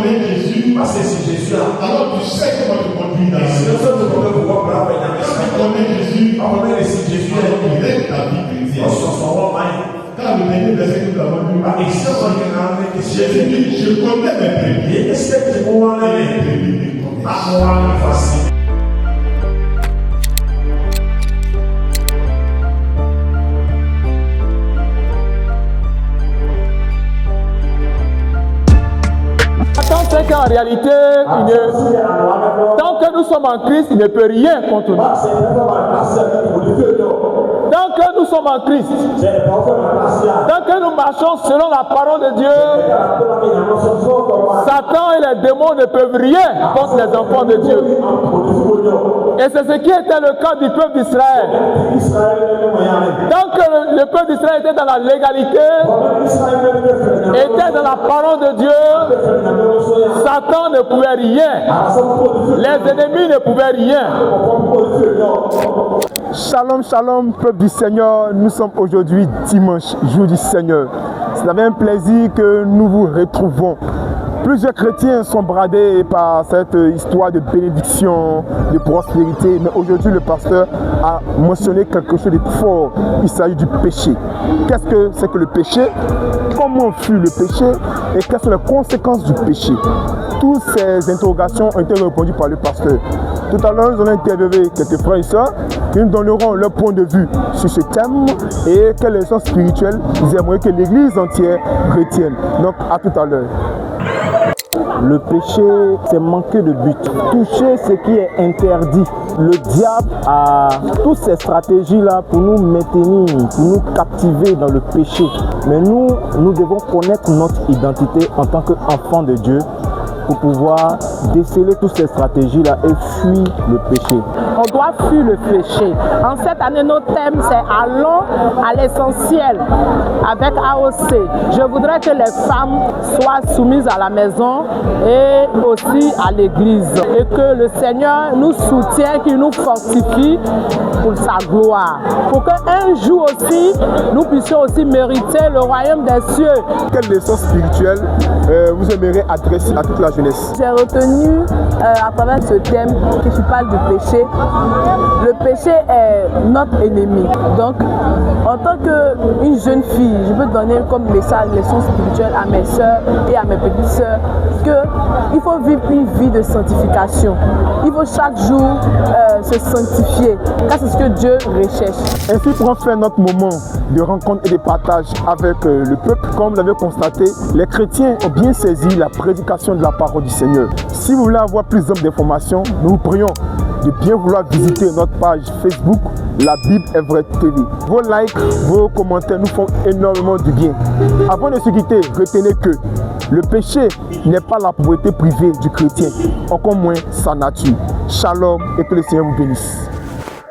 connais Jésus, parce que si Jésus a, alors tu sais comment te conduire dans la c'est vie. le seul qui peut pouvoir prendre la Quand tu connais Jésus, alors si Jésus alors est tu règles ta vie chrétienne. sur son roi main, Quand le dernier verset que nous avons lu, et si on regarde que Jésus dit, je connais mes brebis. et est-ce que tu vois les brebis me connaissent. avoir facile. C'est qu'en réalité, tant que nous sommes en Christ, il ne peut rien contre nous. Tant que nous sommes en Christ, tant que nous marchons selon la parole de Dieu, Satan et les démons ne peuvent rien contre les enfants de Dieu. Et c'est ce qui était le cas du peuple d'Israël. Tant que le peuple d'Israël était dans la légalité, était dans la parole de Dieu, Satan ne pouvait rien. Les ennemis ne pouvaient rien. Shalom, shalom, peuple du Seigneur. Nous sommes aujourd'hui dimanche, jour du Seigneur. C'est avec un plaisir que nous vous retrouvons. Plusieurs chrétiens sont bradés par cette histoire de bénédiction, de prospérité. Mais aujourd'hui, le pasteur a mentionné quelque chose de fort. Il s'agit du péché. Qu'est-ce que c'est que le péché? Comment fuir le péché? Et quelles sont les conséquences du péché? Toutes ces interrogations ont été répondues par le pasteur. Tout à l'heure, nous allons interviewer quelques frères et sœurs qui nous donneront leur point de vue sur ce thème et quelles leçons spirituelles ils aimeraient que l'Église entière retienne. Donc, à tout à l'heure. Le péché, c'est manquer de but. Toucher ce qui est interdit. Le diable a toutes ces stratégies-là pour nous maintenir, pour nous captiver dans le péché. Mais nous devons connaître notre identité en tant qu'enfants de Dieu pour pouvoir déceler toutes ces stratégies-là et fuir le péché. On doit fuir le péché. En cette année, notre thème, c'est allons à l'essentiel avec AOC. Je voudrais que les femmes soient soumises à la maison et aussi à l'église. Et que le Seigneur nous soutienne, qu'il nous fortifie pour sa gloire. Pour qu'un jour aussi, nous puissions aussi mériter le royaume des cieux. Quelle leçon spirituelle vous aimeriez adresser à toute la jeunesse? J'ai retenu à travers ce thème que tu parles du péché. Le péché est notre ennemi. Donc, en tant qu'une jeune fille, je peux donner comme message, leçon spirituelle à mes soeurs et à mes petites soeurs qu'il faut vivre une vie de sanctification. Il faut chaque jour se sanctifier, car c'est ce que Dieu recherche. Ainsi pour en faire notre moment de rencontre et de partage avec le peuple, comme vous l'avez constaté, les chrétiens ont bien saisi la prédication de la parole du Seigneur. Si vous voulez avoir plus d'informations, nous vous prions de bien vouloir visiter notre page Facebook, La Bible est vraie TV. Vos likes, vos commentaires nous font énormément du bien. Avant de se quitter, retenez que le péché n'est pas la propriété privée du chrétien, encore moins sa nature. Shalom et que le Seigneur vous bénisse.